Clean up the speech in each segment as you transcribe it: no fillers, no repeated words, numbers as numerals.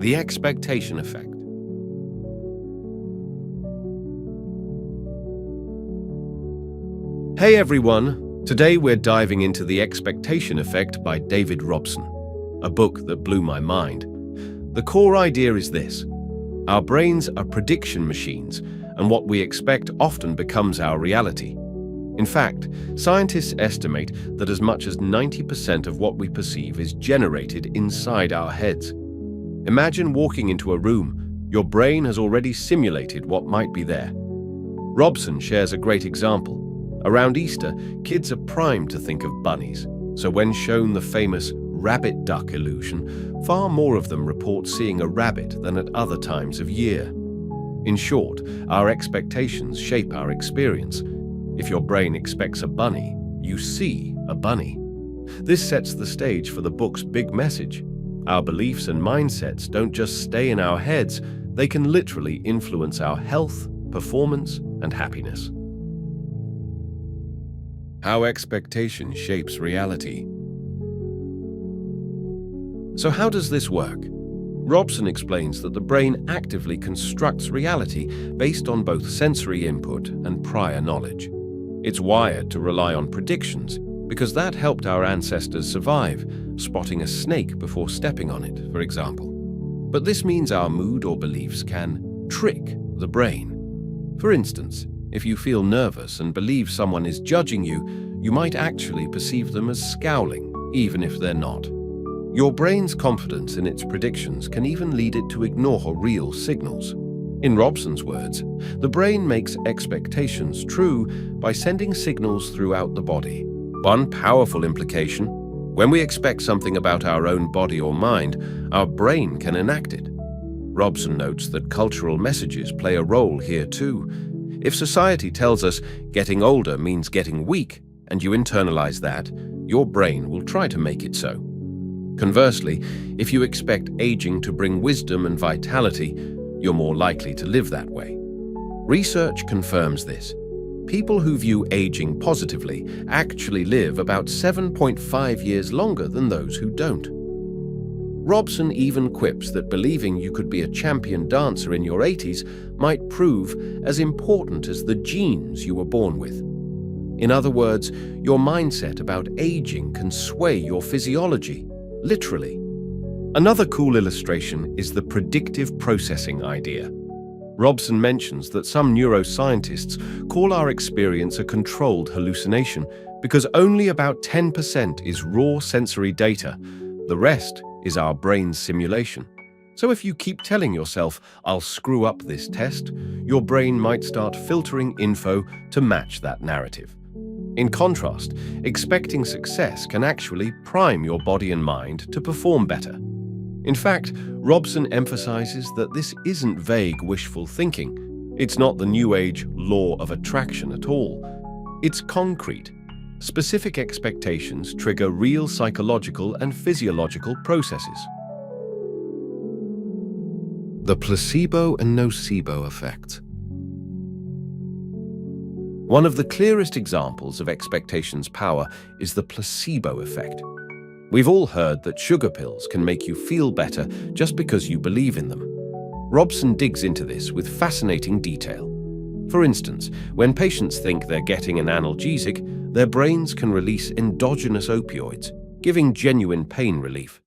The expectation effect. Hey everyone! Today we're diving into The Expectation Effect by David Robson, a book that blew my mind. The core idea is this: our brains are prediction machines, and what we expect often becomes our reality. In fact, scientists estimate that as much as 90% of what we perceive is generated inside our heads. Imagine walking into a room. Your brain has already simulated what might be there. Robson shares a great example. Around Easter, kids are primed to think of bunnies, so when shown the famous rabbit-duck illusion, far more of them report seeing a rabbit than at other times of year. In short, our expectations shape our experience. If your brain expects a bunny, you see a bunny. This sets the stage for the book's big message. Our beliefs and mindsets don't just stay in our heads, they can literally influence our health, performance, and happiness. How expectation shapes reality. So how does this work? Robson explains that the brain actively constructs reality based on both sensory input and prior knowledge. It's wired to rely on predictions because that helped our ancestors survive, spotting a snake before stepping on it, for example. But this means our mood or beliefs can trick the brain. For instance, if you feel nervous and believe someone is judging you, you might actually perceive them as scowling, even if they're not. Your brain's confidence in its predictions can even lead it to ignore real signals. In Robson's words, the brain makes expectations true by sending signals throughout the body. One powerful implication: when we expect something about our own body or mind, our brain can enact it. Robson notes that cultural messages play a role here too. If society tells us getting older means getting weak, and you internalize that, your brain will try to make it so. Conversely, if you expect aging to bring wisdom and vitality, you're more likely to live that way. Research confirms this. People who view aging positively actually live about 7.5 years longer than those who don't. Robson even quips that believing you could be a champion dancer in your 80s might prove as important as the genes you were born with. In other words, your mindset about aging can sway your physiology, literally. Another cool illustration is the predictive processing idea. Robson mentions that some neuroscientists call our experience a controlled hallucination because only about 10% is raw sensory data. The rest is our brain's simulation. So if you keep telling yourself, "I'll screw up this test," your brain might start filtering info to match that narrative. In contrast, expecting success can actually prime your body and mind to perform better. In fact, Robson emphasizes that this isn't vague wishful thinking. It's not the New Age law of attraction at all. It's concrete. Specific expectations trigger real psychological and physiological processes. The placebo and nocebo effect. One of the clearest examples of expectations' power is the placebo effect. We've all heard that sugar pills can make you feel better just because you believe in them. Robson digs into this with fascinating detail. For instance, when patients think they're getting an analgesic, their brains can release endogenous opioids, giving genuine pain relief.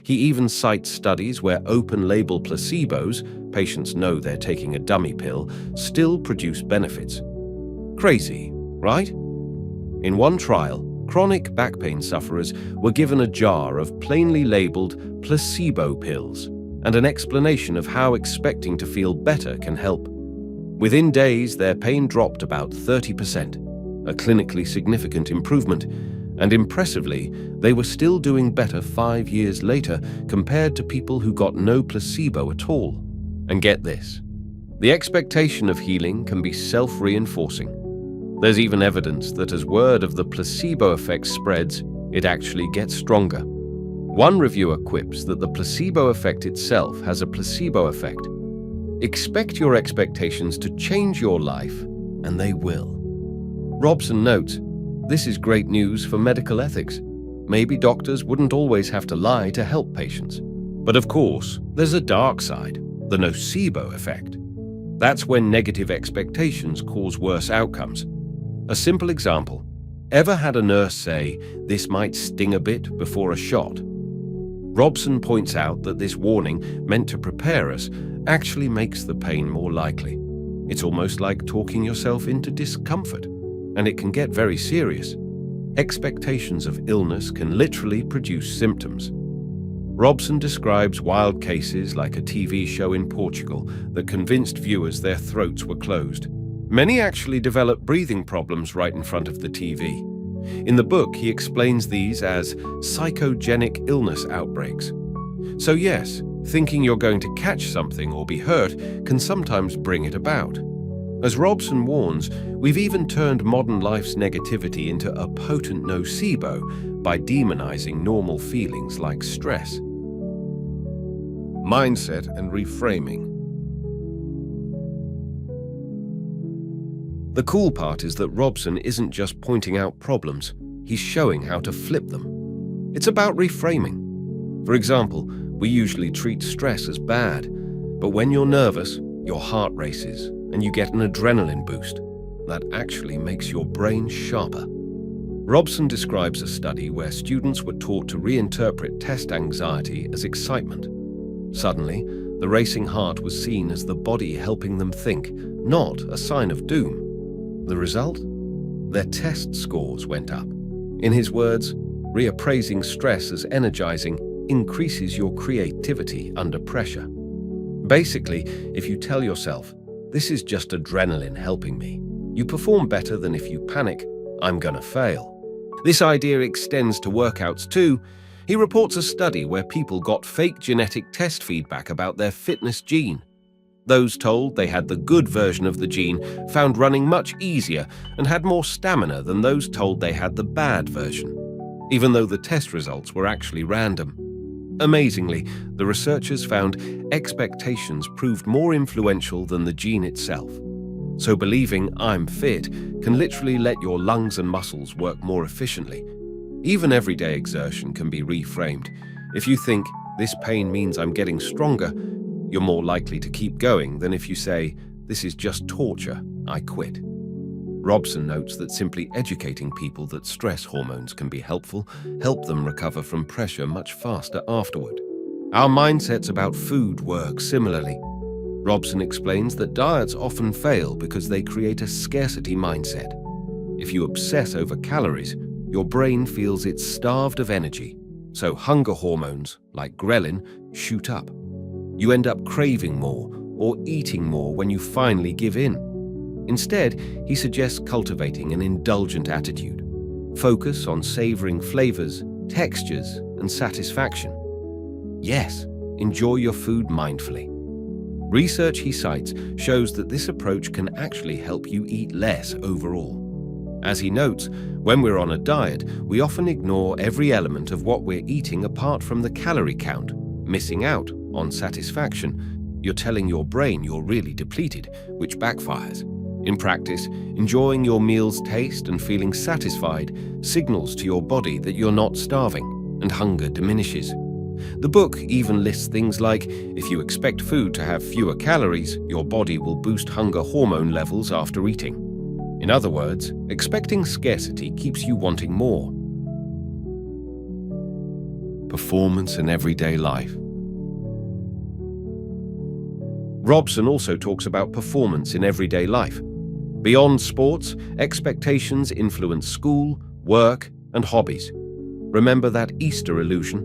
He even cites studies where open-label placebos, patients know they're taking a dummy pill, still produce benefits. Crazy, right? In one trial, chronic back pain sufferers were given a jar of plainly labeled placebo pills and an explanation of how expecting to feel better can help. Within days, their pain dropped about 30%, a clinically significant improvement, and impressively, they were still doing better 5 years later compared to people who got no placebo at all. And get this, the expectation of healing can be self-reinforcing. There's even evidence that as word of the placebo effect spreads, it actually gets stronger. One reviewer quips that the placebo effect itself has a placebo effect. Expect your expectations to change your life, and they will. Robson notes, this is great news for medical ethics. Maybe doctors wouldn't always have to lie to help patients. But of course, there's a dark side, the nocebo effect. That's when negative expectations cause worse outcomes. A simple example: ever had a nurse say, "This might sting a bit before a shot"? Robson points out that this warning, meant to prepare us, actually makes the pain more likely. It's almost like talking yourself into discomfort, and it can get very serious. Expectations of illness can literally produce symptoms. Robson describes wild cases like a TV show in Portugal that convinced viewers their throats were closed. Many actually developed breathing problems right in front of the TV. In the book, he explains these as psychogenic illness outbreaks. So yes, thinking you're going to catch something or be hurt can sometimes bring it about. As Robson warns, we've even turned modern life's negativity into a potent nocebo by demonizing normal feelings like stress. Mindset and reframing. The cool part is that Robson isn't just pointing out problems, he's showing how to flip them. It's about reframing. For example, we usually treat stress as bad, but when you're nervous, your heart races and you get an adrenaline boost. That actually makes your brain sharper. Robson describes a study where students were taught to reinterpret test anxiety as excitement. Suddenly, the racing heart was seen as the body helping them think, not a sign of doom. The result? Their test scores went up. In his words, reappraising stress as energizing increases your creativity under pressure. Basically, if you tell yourself, "This is just adrenaline helping me," you perform better than if you panic, "I'm gonna fail." This idea extends to workouts too. He reports a study where people got fake genetic test feedback about their fitness gene. Those told they had the good version of the gene found running much easier and had more stamina than those told they had the bad version, even though the test results were actually random. Amazingly, the researchers found expectations proved more influential than the gene itself. So believing "I'm fit" can literally let your lungs and muscles work more efficiently. Even everyday exertion can be reframed. If you think, "This pain means I'm getting stronger," you're more likely to keep going than if you say, "This is just torture, I quit." Robson notes that simply educating people that stress hormones can be help them recover from pressure much faster afterward. Our mindsets about food work similarly. Robson explains that diets often fail because they create a scarcity mindset. If you obsess over calories, your brain feels it's starved of energy, so hunger hormones, like ghrelin, shoot up. You end up craving more or eating more when you finally give in. Instead, he suggests cultivating an indulgent attitude. Focus on savoring flavors, textures, and satisfaction. Yes, enjoy your food mindfully. Research he cites shows that this approach can actually help you eat less overall. As he notes, when we're on a diet, we often ignore every element of what we're eating apart from the calorie count, missing out on satisfaction. You're telling your brain you're really depleted, which backfires. In practice, enjoying your meal's taste and feeling satisfied signals to your body that you're not starving, and hunger diminishes. The book even lists things like, if you expect food to have fewer calories, your body will boost hunger hormone levels after eating. In other words, expecting scarcity keeps you wanting more. Performance in everyday life. Robson also talks about performance in everyday life. Beyond sports, expectations influence school, work, and hobbies. Remember that Easter illusion?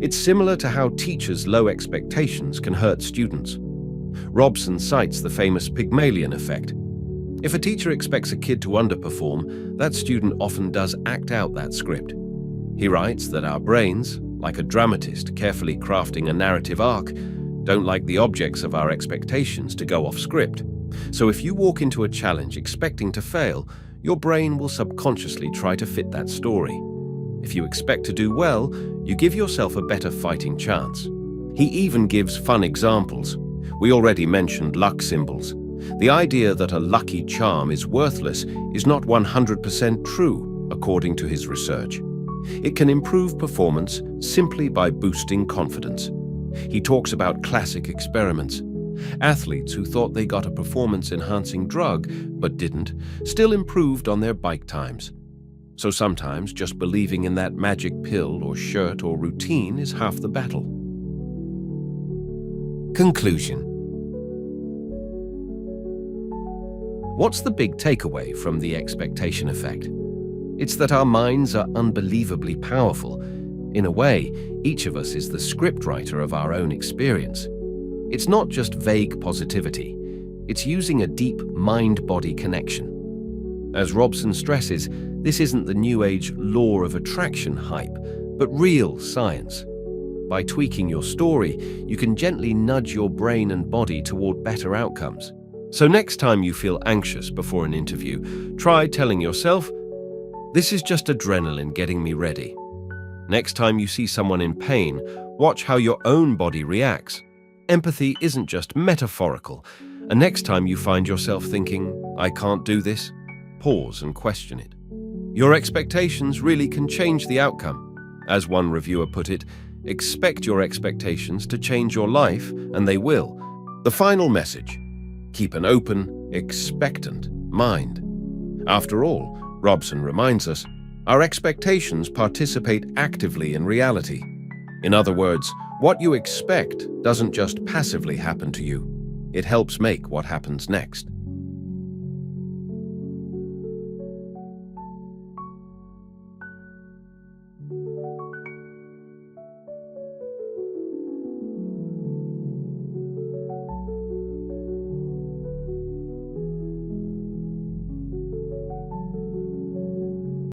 It's similar to how teachers' low expectations can hurt students. Robson cites the famous Pygmalion effect. If a teacher expects a kid to underperform, that student often does act out that script. He writes that our brains, like a dramatist carefully crafting a narrative arc, don't like the objects of our expectations to go off script. So if you walk into a challenge expecting to fail, your brain will subconsciously try to fit that story. If you expect to do well, you give yourself a better fighting chance. He even gives fun examples. We already mentioned luck symbols. The idea that a lucky charm is worthless is not 100% true, according to his research. It can improve performance simply by boosting confidence. He talks about classic experiments. Athletes who thought they got a performance-enhancing drug, but didn't, still improved on their bike times. So sometimes just believing in that magic pill or shirt or routine is half the battle. Conclusion. What's the big takeaway from the expectation effect? It's that our minds are unbelievably powerful. In a way, each of us is the scriptwriter of our own experience. It's not just vague positivity. It's using a deep mind-body connection. As Robson stresses, this isn't the New Age law of attraction hype, but real science. By tweaking your story, you can gently nudge your brain and body toward better outcomes. So next time you feel anxious before an interview, try telling yourself, "This is just adrenaline getting me ready." Next time you see someone in pain, watch how your own body reacts. Empathy isn't just metaphorical. And next time you find yourself thinking, "I can't do this," pause and question it. Your expectations really can change the outcome. As one reviewer put it, expect your expectations to change your life, and they will. The final message: keep an open, expectant mind. After all, Robson reminds us, our expectations participate actively in reality. In other words, what you expect doesn't just passively happen to you. It helps make what happens next.